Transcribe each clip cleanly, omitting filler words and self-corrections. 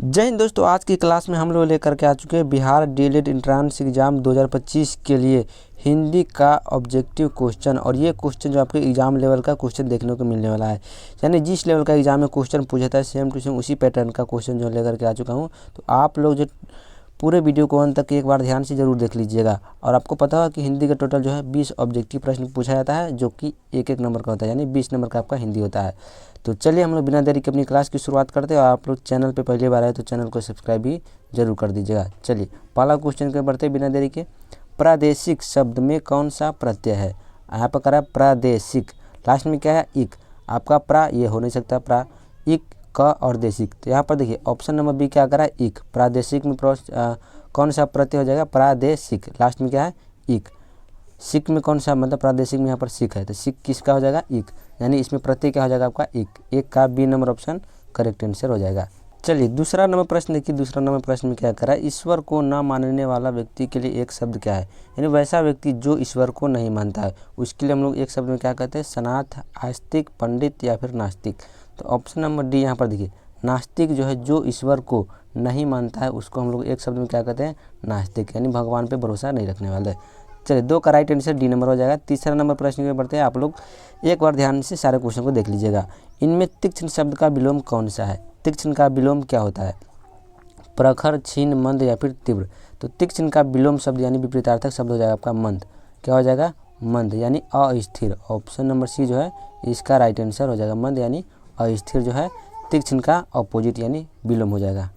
जय हिंद दोस्तों, आज की क्लास में हम लोग लेकर के आ चुके हैं बिहार डीएलएड एंट्रेंस एग्ज़ाम 2025 के लिए हिंदी का ऑब्जेक्टिव क्वेश्चन। और ये क्वेश्चन जो आपके एग्ज़ाम लेवल का क्वेश्चन देखने को मिलने वाला है, यानी जिस लेवल का एग्ज़ाम में क्वेश्चन पूछा था सेम टू सेम उसी पैटर्न का क्वेश्चन जो लेकर के आ चुका हूँ। तो आप लोग जो पूरे वीडियो को अंत तक एक बार ध्यान से ज़रूर देख लीजिएगा। और आपको पता होगा कि हिंदी का टोटल जो है 20 ऑब्जेक्टिव प्रश्न पूछा जाता है, जो कि एक नंबर का होता है, यानी 20 नंबर का आपका हिंदी होता है। तो चलिए हम लोग बिना देरी के अपनी क्लास की शुरुआत करते हैं। और आप लोग चैनल पे पहली बार आए तो चैनल को सब्सक्राइब भी जरूर कर दीजिएगा। चलिए पहला क्वेश्चन के बढ़ते बिना देरी के। प्रादेशिक शब्द में कौन सा प्रत्यय है? यहाँ पर करा प्रादेशिक, लास्ट में क्या है? इक। आपका प्रा ये हो नहीं सकता, प्रा इक क और देशिक। तो यहाँ पर देखिए ऑप्शन नंबर बी क्या करा? इक। प्रादेशिक में कौन सा प्रत्यय हो जाएगा? प्रादेशिक। लास्ट में क्या है? इक। सिक में कौन सा, मतलब प्रादेशिक में यहाँ पर सिक है, तो सिक किसका हो जाएगा? इक। यानी इसमें प्रत्यय क्या हो जाएगा आपका? इक। एक का B number option correct answer हो जाएगा। चलिए दूसरा नंबर प्रश्न देखिए। दूसरा नंबर प्रश्न में क्या करा? ईश्वर को न मानने वाला व्यक्ति के लिए एक शब्द क्या है? यानी वैसा व्यक्ति जो ईश्वर को नहीं मानता है, उसके लिए हम लोग एक शब्द में क्या कहते हैं? सनाथ, आस्तिक, पंडित या फिर नास्तिक। तो ऑप्शन नंबर डी यहाँ पर देखिए, नास्तिक जो है जो ईश्वर को नहीं मानता है उसको हम लोग एक शब्द में क्या कहते हैं? नास्तिक, यानी भगवान पे भरोसा नहीं रखने वाले। चलिए दो का राइट आंसर डी नंबर हो जाएगा। तीसरा नंबर प्रश्न में बढ़ते हैं। आप लोग एक बार ध्यान से सारे क्वेश्चन को देख लीजिएगा। इनमें तीक्ष्ण शब्द का विलोम कौन सा है? तीक्ष्ण का विलोम क्या होता है? प्रखर, क्षीण, मंद या फिर तीव्र। तो तीक्ष्ण का विलोम शब्द यानी विपरीतार्थक शब्द हो जाएगा आपका मंद। क्या हो जाएगा? मंद, यानी अस्थिर। ऑप्शन नंबर सी जो है इसका राइट आंसर हो जाएगा। मंद यानी अस्थिर जो है तीक्ष्ण का अपोजिट यानी विलोम हो जाएगा।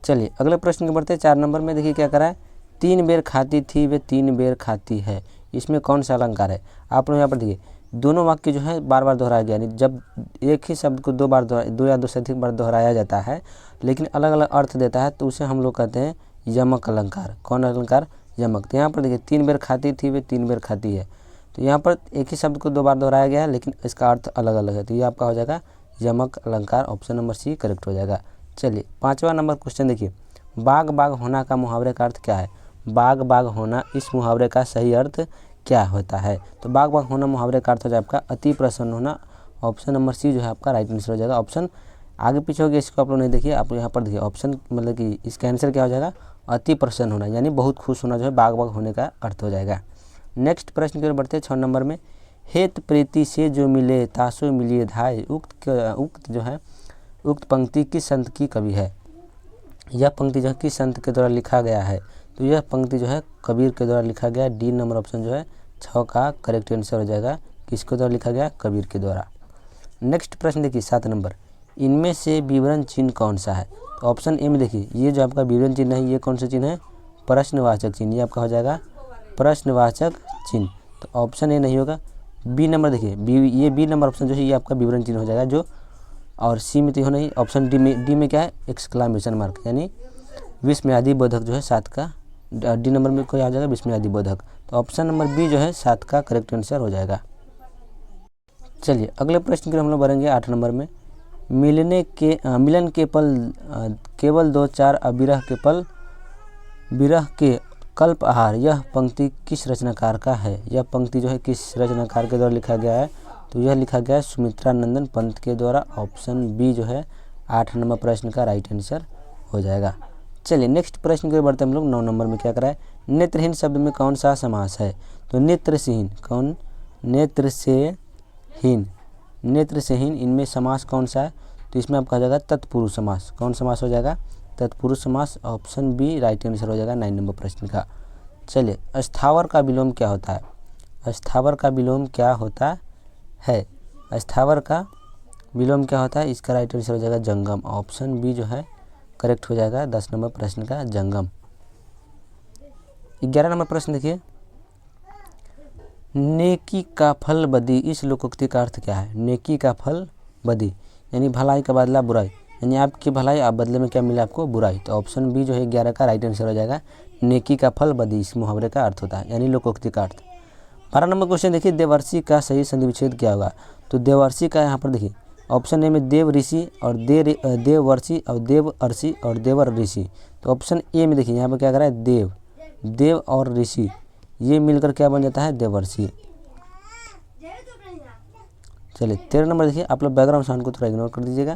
चलिए अगले प्रश्न के बढ़ते हैं। 4 नंबर में देखिए क्या करा है? 3 बेर खाती थी वे 3 बेर खाती है, इसमें कौन सा अलंकार है? आप लोग यहाँ पर देखिए दोनों वाक्य जो है बार बार दोहराया गया, यानी जब एक ही शब्द को दो या दो से अधिक बार दोहराया जाता है लेकिन अलग अलग अर्थ देता है तो उसे हम लोग कहते हैं यमक अलंकार। कौन अलंकार? यमक। तो यहाँ पर देखिए 3 बेर खाती थी वे 3 बेर खाती है, तो यहाँ पर एक ही शब्द को 2 बार दोहराया गया है लेकिन इसका अर्थ अलग अलग है, तो ये आपका हो जाएगा यमक अलंकार। ऑप्शन नंबर सी करेक्ट हो जाएगा। चलिए 5वां नंबर क्वेश्चन देखिए। बाग बाग होना का मुहावरे का अर्थ क्या है? बाग बाग होना, इस मुहावरे का सही अर्थ क्या होता है? तो बाग बाग होना मुहावरे का अर्थ हो जाएगा आपका अति प्रसन्न होना। ऑप्शन नंबर सी जो है आपका राइट आंसर हो जाएगा। ऑप्शन आगे पीछे हो गया, इसको आप लोग नहीं देखिए, आप यहाँ पर देखिए ऑप्शन मतलब कि इसका आंसर क्या हो जाएगा? अति प्रसन्न होना, यानी बहुत खुश होना जो है बाग बाग होने का अर्थ हो जाएगा। नेक्स्ट प्रश्न की ओर बढ़ते हैं 6 नंबर में। हेत प्रीति से जो मिले तासो मिलिए धाय, उक्त जो है उक्त पंक्ति किस संत की कवि है? यह पंक्ति जो है किस संत के द्वारा लिखा गया है? तो यह पंक्ति जो है कबीर के द्वारा लिखा गया। डी नंबर ऑप्शन जो है 6 का करेक्ट आंसर हो जाएगा। किसके द्वारा लिखा गया? कबीर के द्वारा। नेक्स्ट प्रश्न देखिए 7 नंबर। इनमें से विवरण चिन्ह कौन सा है? तो ऑप्शन ए में देखिए ये जो आपका विवरण चिन्ह है ये कौन सा चिन्ह है? प्रश्नवाचक चिन्ह। ये आपका हो जाएगा प्रश्नवाचक चिन्ह। तो ऑप्शन ए नहीं होगा। बी नंबर देखिए ये बी नंबर ऑप्शन जो है ये आपका विवरण चिन्ह हो जाएगा जो, और सी में तो हो नहीं। ऑप्शन डी में क्या है? एक्सक्लामेशन मार्क, यानी विस्मयादि बोधक जो है 7 का। डी नंबर में कोई आ जाएगा विस्मयादि बोधक। तो ऑप्शन नंबर बी जो है 7 का करेक्ट आंसर हो जाएगा। चलिए अगले प्रश्न के हम लोग बढ़ेंगे 8 नंबर में। मिलन के पल केवल 2-4 अविरह के पल विरह के कल्प आहार, यह पंक्ति किस रचनाकार का है? यह पंक्ति जो है किस रचनाकार के द्वारा लिखा गया है? तो यह लिखा गया है सुमित्रा नंदन पंत के द्वारा। ऑप्शन बी जो है 8 नंबर प्रश्न का राइट आंसर हो जाएगा। चलिए नेक्स्ट प्रश्न के बढ़ते हम लोग 9 नंबर में क्या कराए? नेत्रहीन शब्द में कौन सा समास है? तो नेत्र से हीन, कौन? नेत्र से हीन, नेत्र से हीन, इनमें समास कौन सा है? तो इसमें आपका हो जाएगा तत्पुरुष समास। कौन समास हो जाएगा? तत्पुरुष समास। ऑप्शन बी राइट आंसर हो जाएगा 9 नंबर प्रश्न का। चलिए स्थावर का विलोम क्या होता है? स्थावर का विलोम क्या होता है? स्थावर का विलोम क्या होता है? इसका राइट आंसर हो जाएगा जंगम। ऑप्शन बी जो है करेक्ट हो जाएगा 10 नंबर प्रश्न का जंगम। 11 नंबर प्रश्न देखिए। नेकी का फल बदी, इस लोकोक्ति का अर्थ क्या है? नेकी का फल बदी यानी भलाई का बदला बुराई, यानी आपकी भलाई आप बदले में क्या मिला? आपको बुराई। तो ऑप्शन बी जो है 11 का राइट आंसर हो जाएगा। नेकी का फल बदी इस मुहावरे का अर्थ होता है, यानी लोकोक्ति का अर्थ। 12 नंबर क्वेश्चन देखिए। देवर्षि का सही संधि विच्छेद क्या होगा? तो देवर्षि का यहाँ पर देखिए ऑप्शन ए में देव ऋषि और देवर्षि और देव अर्षि और देवर ऋषि। तो ऑप्शन ए में देखिए यहाँ पर क्या कर रहा है? देव और ऋषि ये मिलकर क्या बन जाता है? देवर्षि। चलिए 13 नंबर देखिए। आप लोग बैकग्राउंड साउंड को थोड़ा इग्नोर कर दीजिएगा।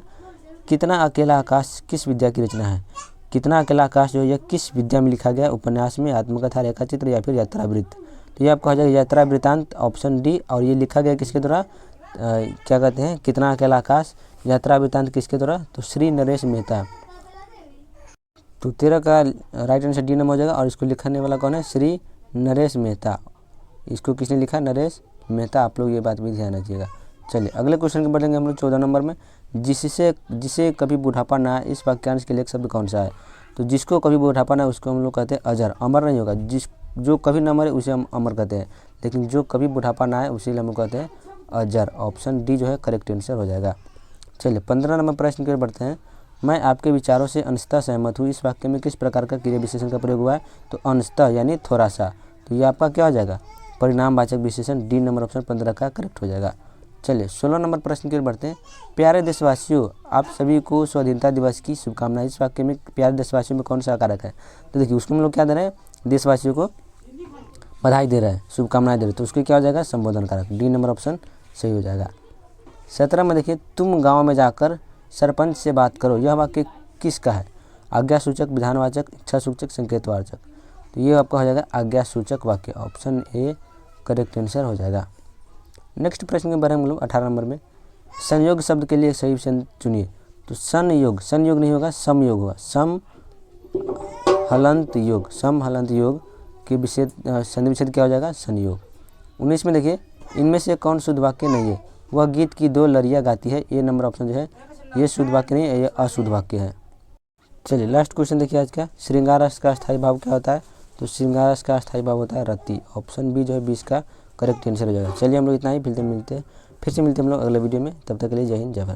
कितना अकेला आकाश किस विद्या की रचना है? कितना अकेला आकाश जो है यह किस विद्या में लिखा गया? उपन्यास में, आत्मकथा, रेखाचित्र या फिर यात्रावृत्त? तो ये आपका हो जाएगा यात्रा वृत्तांत, ऑप्शन डी। और ये लिखा गया किसके द्वारा? क्या कहते हैं, कितना अकेला आकाश यात्रा वृत्तांत किसके द्वारा? तो श्री नरेश मेहता। तो 13 का राइट आंसर डी नंबर हो जाएगा। और इसको लिखने वाला कौन है? श्री नरेश मेहता। इसको किसने लिखा? नरेश मेहता। आप लोग ये बात भी ध्यान रखिएगा। चलिए अगले क्वेश्चन को बढ़ेंगे हम लोग 14 नंबर में। जिसे कभी बुढ़ापा ना आए, इस वाक्यांश के लिए एक शब्द कौन सा है? तो जिसको कभी बुढ़ापा ना आए उसको हम लोग कहते हैं अजर। अमर नहीं होगा, जो कभी न मरे उसे हम अमर कहते हैं, लेकिन जो कभी बुढ़ापा ना आए उसी हम लोग कहते हैं अजर। ऑप्शन डी जो है करेक्ट आंसर हो जाएगा। चलिए 15 नंबर प्रश्न की ओर बढ़ते हैं। मैं आपके विचारों से अंशतः सहमत हूँ, इस वाक्य में किस प्रकार का क्रिया विशेषण का प्रयोग हुआ है? तो अंशतः यानी थोड़ा सा। तो ये आपका क्या हो जाएगा? परिणामवाचक विशेषण। डी नंबर ऑप्शन 15 का करेक्ट हो जाएगा। चलिए 16 नंबर प्रश्न की ओर बढ़ते हैं। प्यारे देशवासियों, आप सभी को स्वाधीनता दिवस की शुभकामनाएं। इस वाक्य में प्यारे देशवासियों में कौन सा कारक है? तो देखिए उसको हम लोग क्या दे रहे हैं? देशवासियों को बधाई दे रहे हैं, शुभकामनाएं दे रहे हैं, तो उसके क्या हो जाएगा? संबोधन कारक। डी नंबर ऑप्शन सही हो जाएगा। 17 में देखिए, तुम गाँव में जाकर सरपंच से बात करो। यह वाक्य किसका है? आज्ञा सूचक, विधानवाचक, इच्छा सूचक, संकेतवाचक? तो ये आपका हो जाएगा आज्ञा सूचक वाक्य। ऑप्शन ए करेक्ट आंसर हो जाएगा। नेक्स्ट प्रश्न के बारे में हम लोग 18 नंबर में, संयोग शब्द के लिए सही विशेषण चुनिए। तो संयोग नहीं होगा, समयोग होगा। सम हलंत योग, सम हलंत योग के विषय संधि विच्छेद क्या हो जाएगा? संयोग। 19 में देखिए, इनमें से कौन शुद्ध वाक्य नहीं है? वह गीत की 2 लड़ियाँ गाती है। ए नंबर ऑप्शन जो है ये शुद्ध वाक्य नहीं है, ये अशुद्ध वाक्य है। चलिए लास्ट क्वेश्चन देखिए आज का, श्रृंगार रस का स्थायी भाव क्या होता है? तो श्रृंगार रस का स्थायी भाव होता है रति। ऑप्शन बी जो है 20 का करेक्ट आंसर हो जाएगा। चलिए हम लोग इतना ही, फिर से मिलते हैं हम लोग अगले वीडियो में। तब तक के लिए जय हिंद, जय भारत।